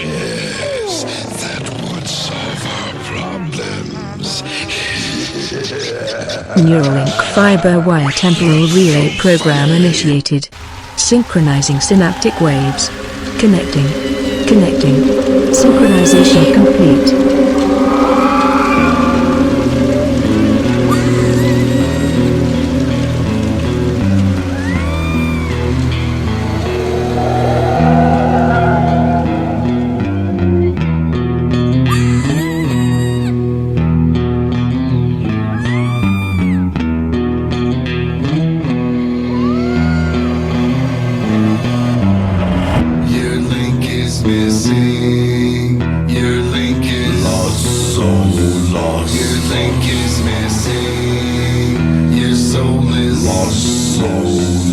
Yes, that would solve our problems. Neuralink fiber wire temporal relay program initiated. Synchronizing synaptic waves. Connecting. Synchronization complete. Missing. Your link is lost, so lost. Your link is missing. Your soul is lost, so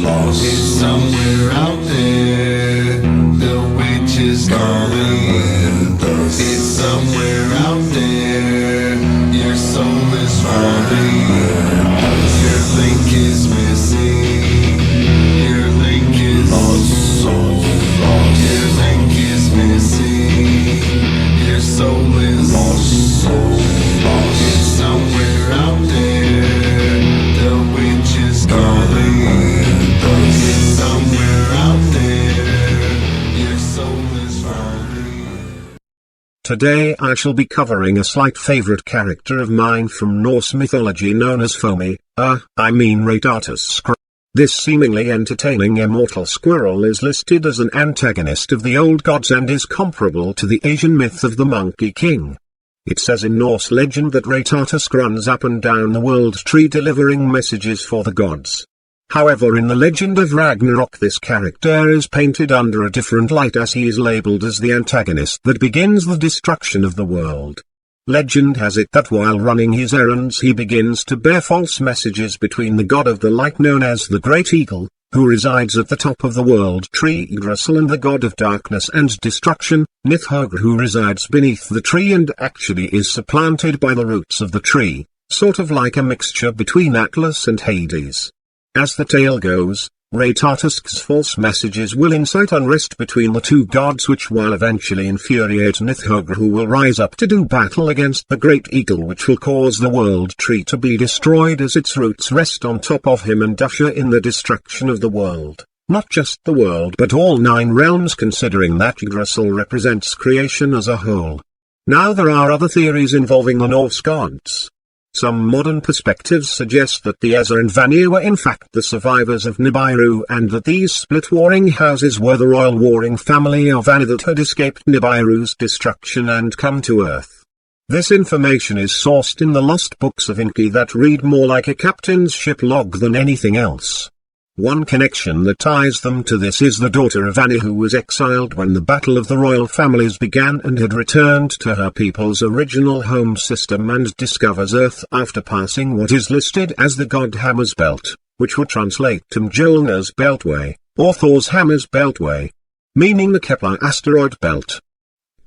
lost. It's somewhere out there. The witch is calling. It's somewhere out there. Your soul is falling. Your link is missing. Your link is lost, so lost. Your link is missing. Your soul is lost, so lost. It's somewhere out there. The witch is calling. It's somewhere out there. Your soul is falling. Today I shall be covering a slight favorite character of mine from Norse mythology known as Foamy, Ratatoskr. This seemingly entertaining immortal squirrel is listed as an antagonist of the old gods and is comparable to the Asian myth of the Monkey King. It says in Norse legend that Ratatoskr runs up and down the world tree delivering messages for the gods. However, in the legend of Ragnarok this character is painted under a different light as he is labeled as the antagonist that begins the destruction of the world. Legend has it that while running his errands he begins to bear false messages between the god of the light known as the Great Eagle, who resides at the top of the world tree Yggdrasil, and the god of darkness and destruction, Nithhogr, who resides beneath the tree and actually is supplanted by the roots of the tree, sort of like a mixture between Atlas and Hades. As the tale goes, Ratatoskr's false messages will incite unrest between the two gods, which will eventually infuriate Nithhogr, who will rise up to do battle against the Great Eagle, which will cause the world tree to be destroyed as its roots rest on top of him and usher in the destruction of the world, not just the world but all 9 realms, considering that Yggdrasil represents creation as a whole. Now there are other theories involving the Norse gods. Some modern perspectives suggest that the Eza and Vanir were in fact the survivors of Nibiru, and that these split warring houses were the royal warring family of Vanir that had escaped Nibiru's destruction and come to Earth. This information is sourced in the lost books of Enki that read more like a captain's ship log than anything else. One connection that ties them to this is the daughter of Vanir, who was exiled when the battle of the royal families began and had returned to her people's original home system and discovers Earth after passing what is listed as the god Hammer's Belt, which would translate to Mjolnir's Beltway, or Thor's Hammer's Beltway, meaning the Kepler asteroid belt.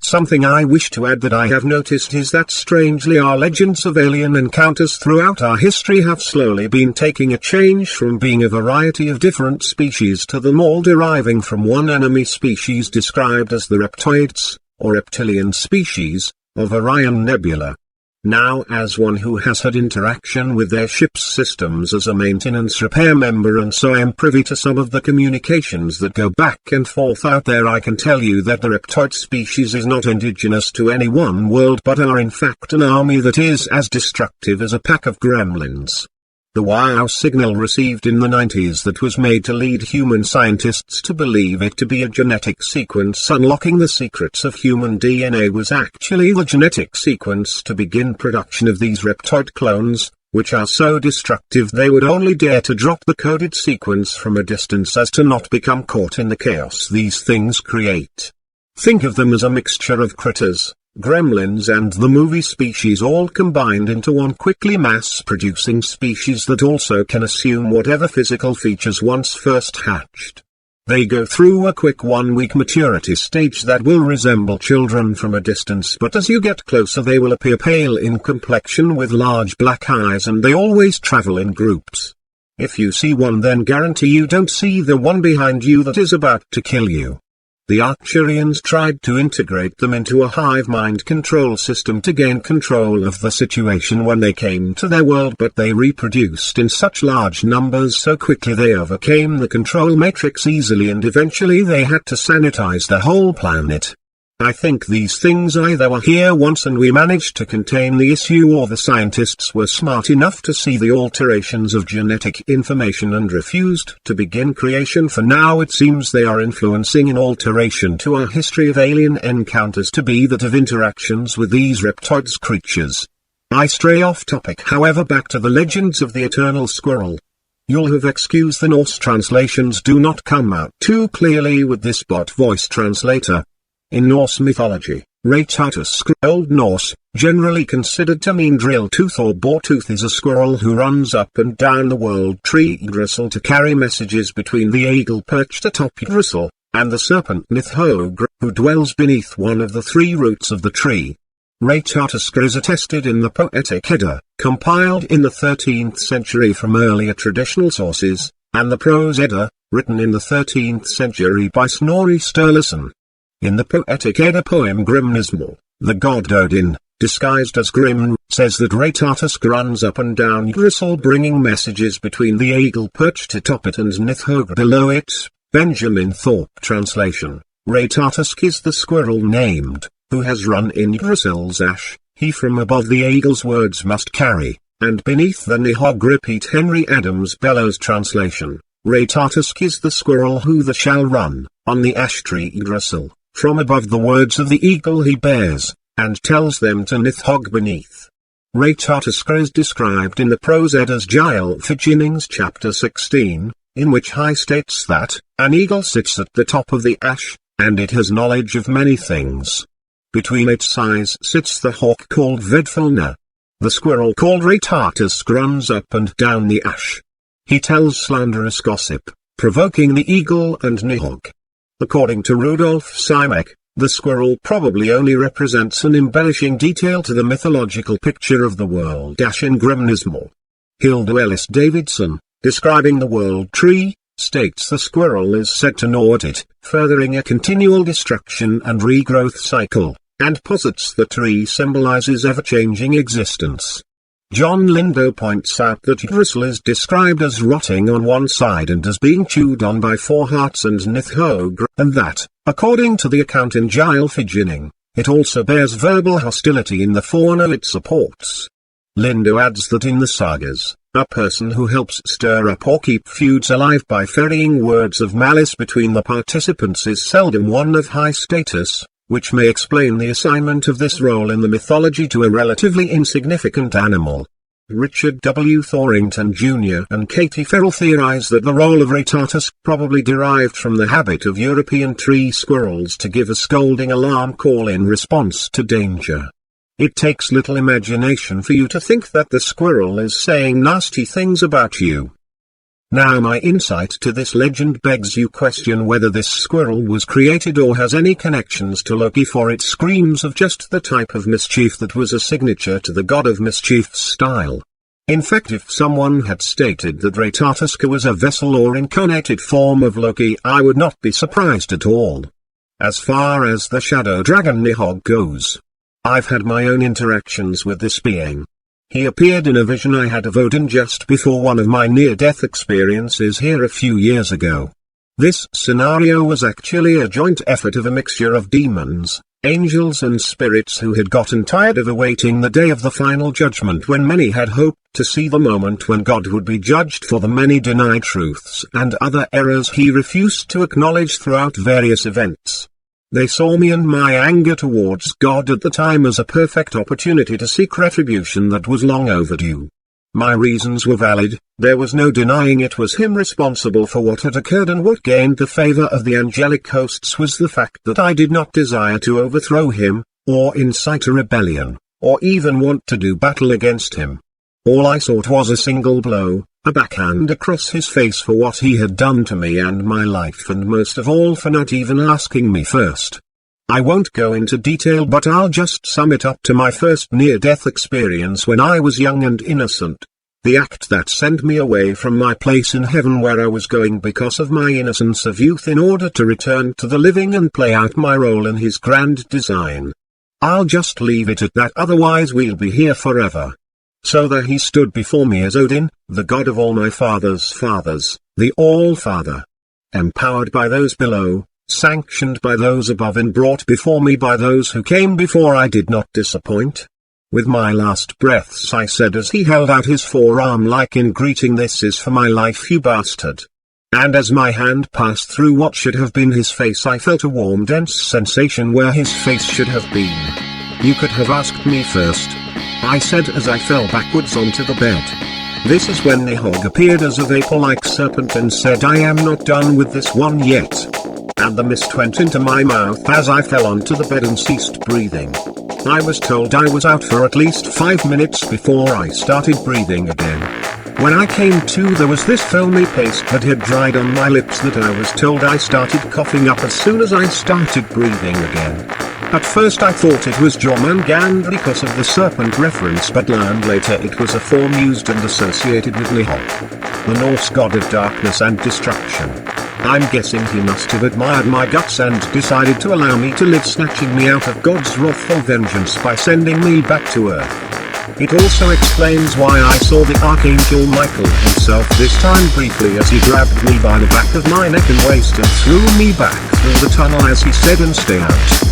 Something I wish to add that I have noticed is that strangely our legends of alien encounters throughout our history have slowly been taking a change from being a variety of different species to them all deriving from one enemy species described as the reptoids, or reptilian species, of Orion Nebula. Now, as one who has had interaction with their ship's systems as a maintenance repair member, and so I am privy to some of the communications that go back and forth out there, I can tell you that the reptoid species is not indigenous to any one world but are in fact an army that is as destructive as a pack of gremlins. The wow signal received in the 90s that was made to lead human scientists to believe it to be a genetic sequence unlocking the secrets of human DNA was actually the genetic sequence to begin production of these reptoid clones, which are so destructive they would only dare to drop the coded sequence from a distance as to not become caught in the chaos these things create. Think of them as a mixture of critters, gremlins and the movie species all combined into one quickly mass-producing species that also can assume whatever physical features once first hatched. They go through a quick 1-week maturity stage that will resemble children from a distance, but as you get closer they will appear pale in complexion with large black eyes, and they always travel in groups. If you see one, then guarantee you don't see the one behind you that is about to kill you. The Arcturians tried to integrate them into a hive mind control system to gain control of the situation when they came to their world, but they reproduced in such large numbers so quickly they overcame the control matrix easily, and eventually they had to sanitize the whole planet. I think these things either were here once and we managed to contain the issue, or the scientists were smart enough to see the alterations of genetic information and refused to begin creation. For now it seems they are influencing an alteration to our history of alien encounters to be that of interactions with these reptoids creatures. I stray off topic, however, back to the legends of the eternal squirrel. You'll have excused the Norse translations do not come out too clearly with this bot voice translator. In Norse mythology, Ratatoskr, Old Norse, generally considered to mean drill tooth or boar tooth, is a squirrel who runs up and down the world tree Yggdrasil to carry messages between the eagle perched atop Yggdrasil, and the serpent Nithhogr, who dwells beneath one of the three roots of the tree. Ratatoskr is attested in the Poetic Edda, compiled in the 13th century from earlier traditional sources, and the Prose Edda, written in the 13th century by Snorri Sturluson. In the Poetic Edda poem Grimnismal, the god Odin, disguised as Grim, says that Ratatoskr runs up and down Yggdrasil bringing messages between the eagle perched atop it and Nithhogr below it. Benjamin Thorpe translation: Ratatoskr is the squirrel named, who has run in Yggdrasil's ash, he from above the eagle's words must carry, and beneath the Nithhogr. Repeat Henry Adams Bellows translation: Ratatoskr is the squirrel who the shall run, on the ash tree Yggdrasil. From above the words of the eagle he bears, and tells them to Nithhogr beneath. Ratatoskr is described in the Prose Edda's Gylfaginning chapter 16, in which he states that, an eagle sits at the top of the ash, and it has knowledge of many things. Between its eyes sits the hawk called Vedfilna. The squirrel called Ratatoskr runs up and down the ash. He tells slanderous gossip, provoking the eagle and Nithhogr. According to Rudolf Simek, the squirrel probably only represents an embellishing detail to the mythological picture of the world in Grimnismal. Hilda Ellis Davidson, describing the world tree, states the squirrel is said to gnaw at it, furthering a continual destruction and regrowth cycle, and posits the tree symbolizes ever-changing existence. John Lindo points out that Yggdrasil is described as rotting on one side and as being chewed on by four hearts and Nithhogr, and that, according to the account in Gylfaginning, it also bears verbal hostility in the fauna it supports. Lindo adds that in the sagas, a person who helps stir up or keep feuds alive by ferrying words of malice between the participants is seldom one of high status, which may explain the assignment of this role in the mythology to a relatively insignificant animal. Richard W. Thorington Jr. and Katie Ferrell theorize that the role of Ratatoskr probably derived from the habit of European tree squirrels to give a scolding alarm call in response to danger. It takes little imagination for you to think that the squirrel is saying nasty things about you. Now my insight to this legend begs you question whether this squirrel was created or has any connections to Loki, for it screams of just the type of mischief that was a signature to the god of mischief's style. In fact, if someone had stated that Ratatoskr was a vessel or incarnated form of Loki, I would not be surprised at all. As far as the shadow dragon Nithhogr goes, I've had my own interactions with this being. He appeared in a vision I had of Odin just before one of my near-death experiences here a few years ago. This scenario was actually a joint effort of a mixture of demons, angels and spirits who had gotten tired of awaiting the day of the final judgment, when many had hoped to see the moment when God would be judged for the many denied truths and other errors he refused to acknowledge throughout various events. They saw me and my anger towards God at the time as a perfect opportunity to seek retribution that was long overdue. My reasons were valid, there was no denying it was him responsible for what had occurred, and what gained the favor of the angelic hosts was the fact that I did not desire to overthrow him, or incite a rebellion, or even want to do battle against him. All I sought was a single blow, a backhand across his face for what he had done to me and my life, and most of all for not even asking me first. I won't go into detail, but I'll just sum it up to my first near-death experience when I was young and innocent. The act that sent me away from my place in heaven where I was going because of my innocence of youth in order to return to the living and play out my role in his grand design. I'll just leave it at that, otherwise we'll be here forever. So there he stood before me as Odin, the god of all my father's fathers, the All-Father. Empowered by those below, sanctioned by those above, and brought before me by those who came before, I did not disappoint. With my last breaths I said as he held out his forearm like in greeting, "This is for my life, you bastard." And as my hand passed through what should have been his face, I felt a warm dense sensation where his face should have been. "You could have asked me first," I said as I fell backwards onto the bed. This is when Nihog appeared as a vapor-like serpent and said, "I am not done with this one yet." And the mist went into my mouth as I fell onto the bed and ceased breathing. I was told I was out for at least 5 minutes before I started breathing again. When I came to, there was this filmy paste that had dried on my lips that I was told I started coughing up as soon as I started breathing again. At first I thought it was Jormungand because of the serpent reference, but learned later it was a form used and associated with Nihol, the Norse god of darkness and destruction. I'm guessing he must have admired my guts and decided to allow me to live, snatching me out of God's wrathful vengeance by sending me back to Earth. It also explains why I saw the Archangel Michael himself this time briefly as he grabbed me by the back of my neck and waist and threw me back through the tunnel as he said, "And stay out."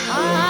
Ah